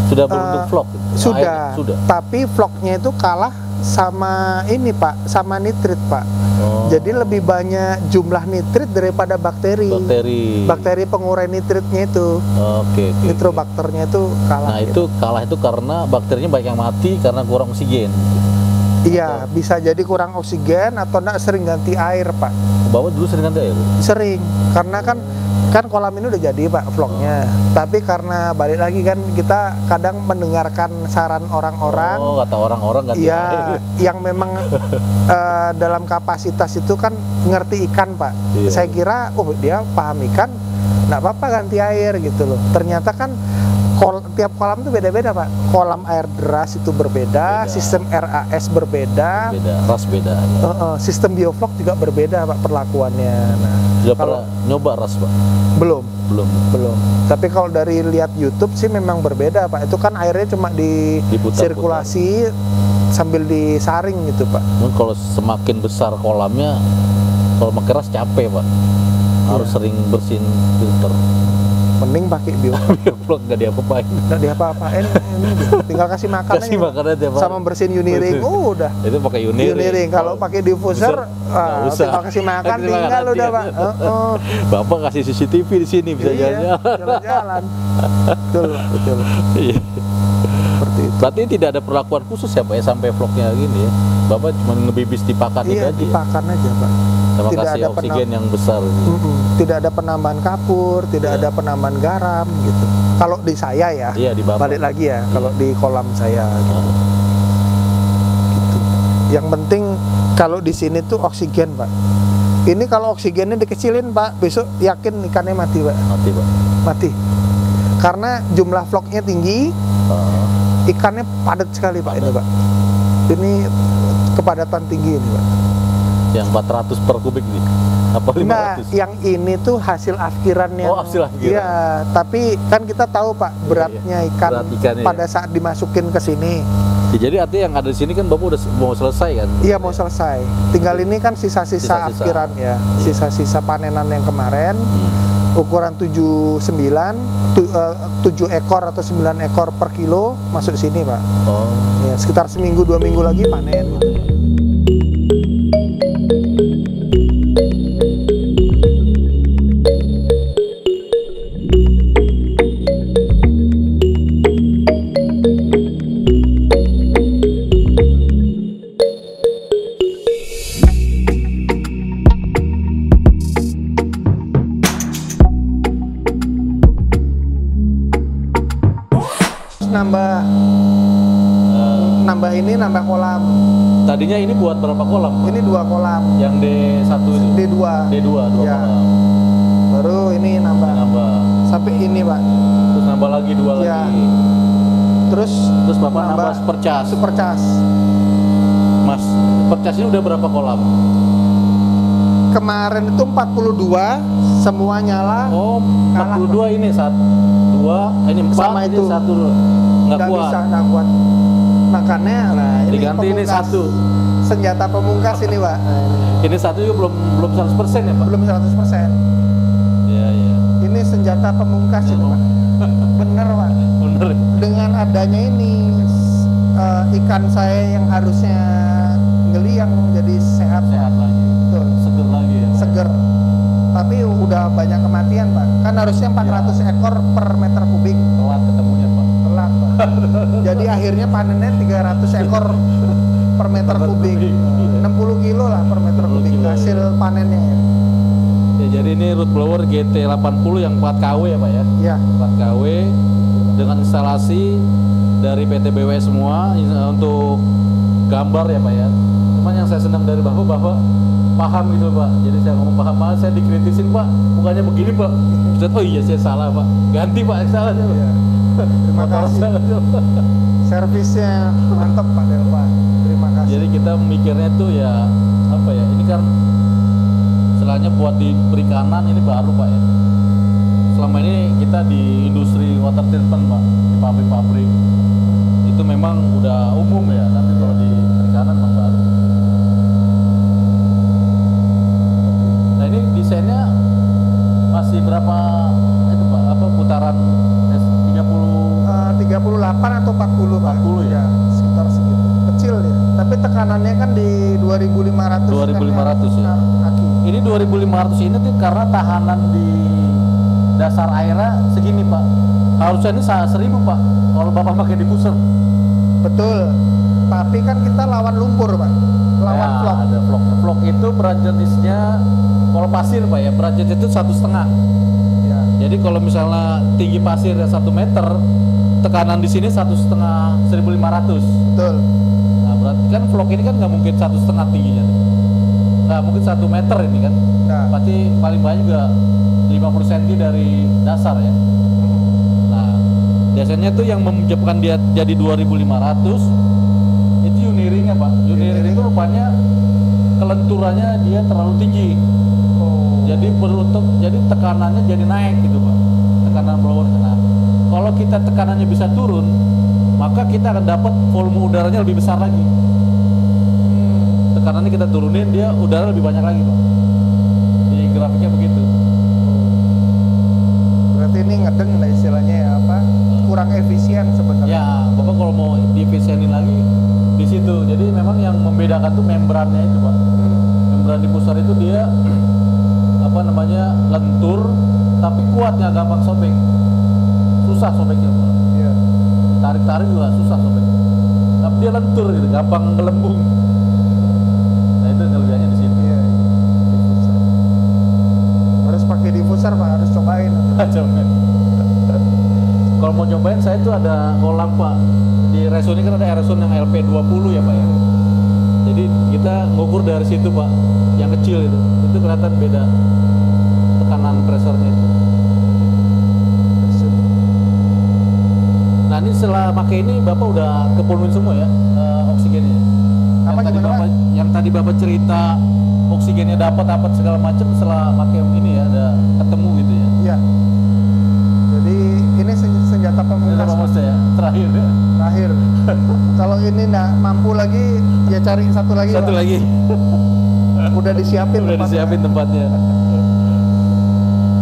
Sudah berbentuk vlog? Sudah. Sudah. Tapi vlognya itu kalah sama ini, Pak, sama nitrit, Pak. Oh, Jadi lebih banyak jumlah nitrit daripada bakteri. bakteri. Pengurai nitritnya itu, Oke, oke. nitrobakternya itu kalah. Nah, gitu. itu kalah itu karena bakterinya banyak yang mati karena kurang oksigen. Iya, bisa jadi kurang oksigen atau enggak sering ganti air, Pak. Bapak dulu sering ganti air? Sering, karena kan kolam ini udah jadi, Pak, vlognya. Tapi karena balik lagi kan kita kadang mendengarkan saran orang-orang. Oh, kata orang-orang ganti Iya, air. yang memang dalam kapasitas itu kan ngerti ikan, Pak. Iya. Saya kira, oh dia paham ikan, nggak apa-apa ganti air gitu loh. Ternyata kan tiap kolam itu beda-beda, Pak. Kolam air deras itu berbeda, Beda. sistem RAS berbeda, Beda, ras beda. sistem bioflok juga berbeda, Pak, perlakuannya. Nah, Sudah kalau- pernah nyoba ras, Pak? belum. Belum. Tapi kalau dari lihat YouTube sih memang berbeda, Pak. Itu kan airnya cuma Diputar-putar. sirkulasi sambil disaring gitu, Pak. Mungkin kalau semakin besar kolamnya, kalau pakai ras capek, Pak. Harus Iya. sering bersihin filter. Mending pakai bioflok. Bioflok nggak diapa-apain. Nggak diapa-apain, ini tinggal kasih makan Kasih aja. makan aja, Pak. Sama bersihin uniring, udah. Itu pakai uniring. Uniring. Kalau pakai diffuser, nggak usah. tinggal kasih makan, Kasih makan tinggal aja. udah Pak. Bapak kasih CCTV di sini bisa Iya, jalan-jalan. jalan-jalan. Betul, Pak, betul. Iya. Seperti itu. Berarti tidak ada perlakuan khusus ya Pak ya sampai vlognya gini ya. Bapak cuma ngebibis di pakan itu Iya, aja. Ya? dipakan aja Pak. Sama Tidak kasih ada oksigen yang besar. Tidak ada penambahan kapur, tidak Iya. ada penambahan garam gitu. Kalau di saya ya, Iya, di Bapak. balik lagi ya, kalau di kolam saya gitu. Ah. Gitu. Yang penting kalau di sini tuh oksigen Pak. Ini kalau oksigennya dikecilin Pak, besok yakin ikannya mati Pak, Mati Pak. mati. Karena jumlah vlognya tinggi, ikannya padat sekali Pak ini Pak. Ini kepadatan tinggi ini Pak. Yang 400 per kubik nih. Apa 500? Enggak, yang ini tuh hasil afkiran yang Oh, hasil afkiran. Iya, tapi kan kita tahu Pak beratnya ikan Berat ikannya, pada saat dimasukin ke sini. Ya, jadi artinya yang ada di sini kan Bapak udah mau selesai kan? Iya, mau selesai. Tinggal ini kan sisa-sisa Sisa-sisa. afkiran ya. Sisa-sisa panenan yang kemarin. Hmm. Ukuran 7 ekor atau 9 ekor per kilo masuk sini Pak. Oh. Ya, sekitar seminggu 2 minggu lagi panen gitu. Nambah kolam. Tadinya ini buat berapa kolam? Ini 2 kolam. Yang D1 itu? D2. D2, 2 Ya. kolam. Baru ini nambah. Nambah. Sampai ini Pak. Terus nambah lagi 2 Ya. lagi. Terus Bapak nambah supercas. Supercas. Mas, supercas ini udah berapa kolam? Kemarin itu 42 semua nyala. Oh, 42 ini 1, 2, ini 4, Sama ini itu. 1 nggak kuat. Bisa, nggak kuat. Makanya nah ini Diganti ini pemungkas. 1. Senjata pemungkas ini Pak. Nah, ini. Ini 1 juga belum 100% ya Pak? Belum 100%. Iya, iya. Ini senjata pemungkas ini Pak. Bener Pak. Bener. Dengan adanya ini ikan saya yang harusnya ngeliang jadi sehat Pak. Sehat lagi. Betul. Seger lagi ya Pak? Seger. Tapi udah banyak kematian Pak. Kan harusnya 400 ekor per meter kubik. Telat ketemunya Pak. Telat Pak. Jadi akhirnya panennya 300 ekor per meter kubik. 60 kilo lah per meter 60 kubik kilo, hasil ya. panennya ya. Ya, jadi ini root blower GT80 yang 4 kW ya Pak ya? Ya. 4 kW dengan instalasi dari PT BW semua untuk gambar ya Pak ya. Cuman yang saya senang dari Bapak paham gitu Pak. Jadi saya ngomong paham, saya dikritisin Pak, bukannya begini Pak. Ustaz, oh iya saya salah Pak, ganti Pak, salah saya Pak. Iya. Terima Motor kasih. saya. Servisnya mantap Pak Delva. Terima kasih. Jadi kita mikirnya tuh ya apa ya, ini kan istilahnya buat di perikanan ini baru Pak ya. Selama ini kita di industri water treatment Pak, di pabrik-pabrik itu memang udah umum ya, tapi kalau di perikanan memang baru. Nah ini desainnya masih berapa itu Pak, apa putaran 30? 38 atau 40 Pak. 40 ya? Sekitar segitu. Kecil ya. Tapi tekanannya kan di 2.500. 2.500 ya? Aki. Ini 2.500 ini tuh karena tahanan di dasar airnya segini Pak. Harusnya ini 1.000 Pak, kalau Bapak pakai diffuser. Betul. Tapi kan kita lawan lumpur Pak. Lawan Ya, vlog. ada vlog. Vlog itu berat jenisnya kalau pasir Pak ya, berat jenis itu 1,5. Ya. Jadi kalau misalnya tinggi pasirnya 1 meter, tekanan di sini 1,5 1.500. Betul. Nah berarti kan vlog ini kan nggak mungkin 1,5 tingginya, nggak mungkin 1 meter ini kan. Nah. Berarti paling banyak juga 50 cm dari dasar ya. Nah biasanya tuh yang menyebabkan dia jadi 2.500 itu uniringnya Pak. Uniring itu rupanya kelenturannya dia terlalu tinggi. Oh. Jadi tekanannya jadi naik gitu Pak, tekanan blower. Nah, kalau kita tekanannya bisa turun, maka kita akan dapat volume udaranya lebih besar lagi. Tekanannya kita turunin, dia udara lebih banyak lagi Pak. Di grafiknya begitu. Berarti ini situ. Jadi memang yang membedakan tuh membrannya itu, Pak. Membran diffuser itu dia apa namanya lentur, tapi kuatnya gampang sobek. Susah sobeknya, Pak. Iya. Tarik-tarik juga susah sobeknya. Tapi dia lentur gitu, gampang ngelembung. Nah itu kelebihannya di situ. Iya. Diffuser. Harus pakai diffuser Pak, harus cobain. Cobain. Kalau mau nyobain saya tuh ada kolam Pak. Di Reso ini kan ada aerosol yang LP20 ya Pak ya. Jadi kita ngukur dari situ Pak, yang kecil itu kelihatan beda tekanan presornya itu. Nah ini setelah pakai ini Bapak udah kepenuhin semua ya oksigennya. Apa gimana, Pak? Yang tadi Bapak cerita oksigennya dapat segala macam setelah pakai ini ya ada ketemu gitu ya. Iya. Jadi ini senjata pamungkas Pak. Ya, terakhir ya. Terakhir. Kalau ini nggak mampu lagi, ya cari satu lagi. Satu Pak. lagi. Udah disiapin. Udah tempatnya. disiapin tempatnya.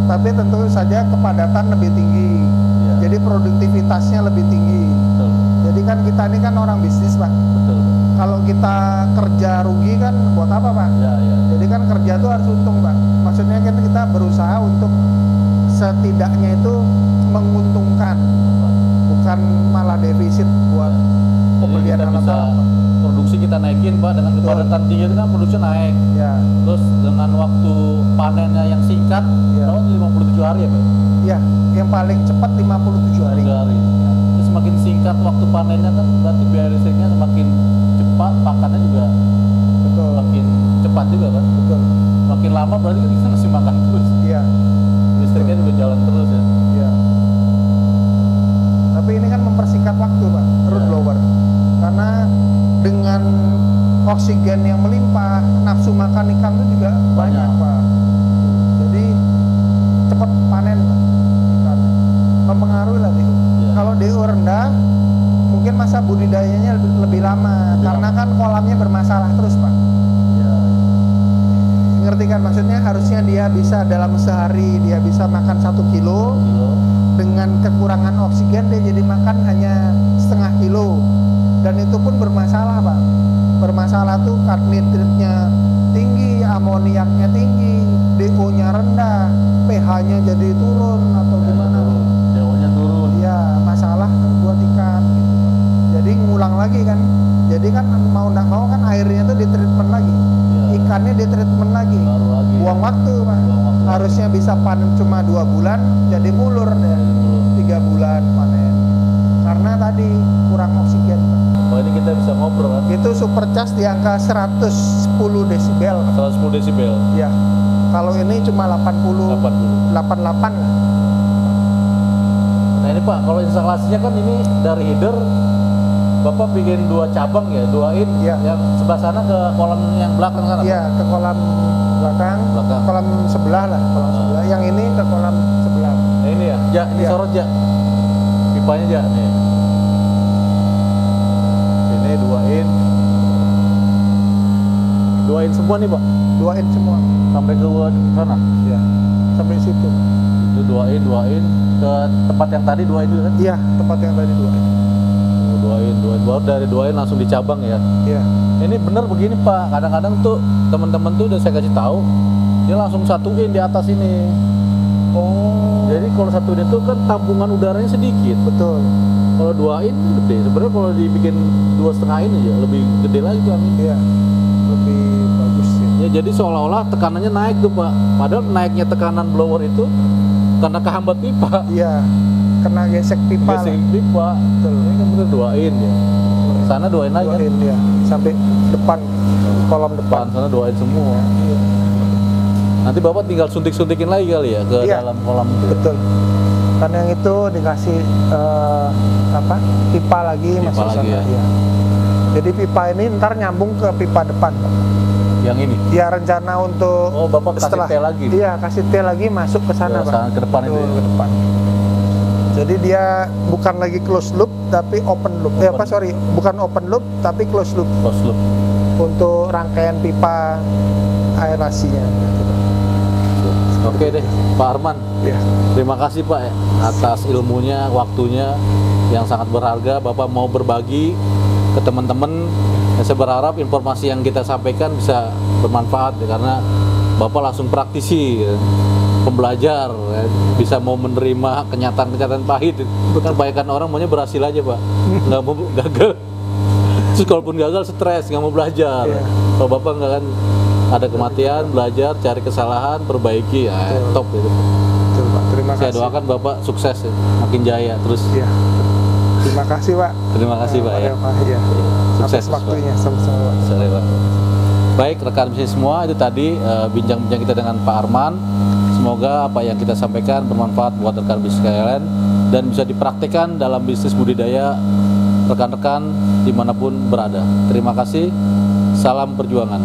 Tapi tentu saja kepadatan lebih tinggi. Iya. Jadi produktivitasnya lebih tinggi. Betul. Jadi kan kita ini kan orang bisnis Pak. Betul. Kalau kita kerja rugi kan buat apa Pak? Ya, ya. Jadi kan kerja tuh harus untung Pak. Maksudnya kan kita berusaha untuk setidaknya itu menguntungkan, bukan malah defisit buat Jadi pembelian kita alat bisa produksi kita naikin Pak dengan kepadatan tinggi itu kan produksi naik. Ya, Terus dengan waktu panennya yang singkat, Ya. berapa 57 hari ya Pak? ya, yang paling cepat 57 hari. 57 hari. Terus semakin singkat waktu panennya kan berarti biaya listriknya semakin cepat, pakannya juga Betul, semakin cepat juga kan. betul. Makin lama berarti kan kita masih makan terus. Iya, Listriknya juga jalan terus ya. iya. Tapi ini kan mempersingkat waktu Pak, root Ya. blower. Karena dengan oksigen yang melimpah, nafsu makan ikan itu juga banyak Pak. Jadi cepat panen Pak ikannya. Mempengaruhi lah DO. Ya. Kalau DO rendah, mungkin masa budidayanya lebih lama. Karena kan kolamnya bermasalah terus Pak. Ya. Ngerti kan maksudnya? Harusnya dia bisa dalam sehari dia bisa makan 1 kilo. Kilo. Dengan kekurangan oksigen dia jadi makan hanya setengah kilo. Dan itu pun bermasalah Pak. Bermasalah tuh nitritnya tinggi, amoniaknya tinggi, DO-nya rendah, pH-nya jadi turun atau gimana. DO-nya turun. Iya, masalah buat ikan gitu Pak. Jadi ngulang lagi kan. Jadi kan mau nggak mau kan airnya tuh ditreatment lagi. Iya. Ikannya ditreatment lagi. Baru lagi. Buang waktu Pak. Buang waktu. Harusnya bisa panen cuma 2 bulan, jadi mulur deh. 3 bulan panen. Karena tadi kurang oksigen Pak. Oh ini kita bisa ngobrol kan? Itu supercharge di angka 110 desibel. 110 desibel. Ya. Kalau ini cuma 80, 88 lah. Nah ini Pak, kalau instalasinya kan ini dari header Bapak bikin 2 cabang ya, 2 in. Iya. Yang sebelah sana ke kolam yang belakang sana. Iya, ke kolam belakang, Belakang. kolam sebelah lah, kolam Ah. sebelah. Yang ini ke kolam sebelah. Nah ini ya, Ja, ini Iya. sorot Ja. Pipanya Ja nih. Ini 2 in. 2 in semua nih Pak, 2 in semua. sampai ke sana. Ya. Sampai situ. Itu 2 in ke tempat yang tadi 2 in juga kan? Iya, tempat yang tadi 2 in. 2 in, baru dari 2 in langsung dicabang ya. Iya. Ini bener begini Pak, kadang-kadang tuh teman-teman tuh udah saya kasih tahu, dia langsung satuin di atas ini. Oh. Jadi kalau satuin itu kan tampungan udaranya sedikit. Betul. Kalau 2 in gede. Sebenarnya kalau dibikin 2,5 in aja lebih gede lagi kan. Iya. Lebih bagus ya. Ya jadi seolah-olah tekanannya naik tuh Pak. Padahal naiknya tekanan blower itu karena kehambat pipa. Iya. Kena gesek pipa. Gesek lah. pipa. Betul. Ini kan bener 2 in ya. Sana 2 in lagi 2 kan. in ya. Sampai depan kolam depan. Sana 2 in semua. Iya. Nanti Bapak tinggal suntik-suntikin lagi kali ya ke Iya. dalam kolam itu. Betul. Kan yang itu dikasih pipa lagi Pipa masuk lagi sana. ya. Iya. Jadi pipa ini ntar nyambung ke pipa depan. Yang ini. Ya rencana untuk Oh, Bapak kasih T lagi. Iya, kasih T lagi masuk ke sana, Ya, Pak. sana ke depan itu ya. Ke depan. Jadi dia bukan lagi close loop tapi open loop. Bukan open loop tapi close loop Close loop. untuk rangkaian pipa aerasinya. Oke deh, Pak Arman. Ya. Terima kasih Pak ya, atas ilmunya, waktunya yang sangat berharga. Bapak mau berbagi ke teman-teman Saya berharap informasi yang kita sampaikan bisa bermanfaat ya, karena Bapak langsung praktisi ya, pembelajar ya, bisa mau menerima kenyataan-kenyataan pahit. Kan kebanyakan orang maunya berhasil aja Pak, nggak mau gagal. Terus kalaupun gagal stres, nggak mau belajar. Kalau Bapak nggak kan ada kematian, belajar, cari kesalahan, perbaiki ya, top itu. Betul, Pak. Terima Saya kasih. doakan Bapak sukses ya, makin jaya terus. Iya. Terima kasih Pak. Terima kasih Pak ya. Iya. Sukses, Atas waktunya sama-sama Pak. Sore, Pak. Baik rekan bisnis semua, itu tadi bincang-bincang kita dengan Pak Arman. Semoga apa yang kita sampaikan bermanfaat buat rekan bisnis kalian dan bisa dipraktikkan dalam bisnis budidaya rekan-rekan dimanapun berada. Terima kasih, salam perjuangan.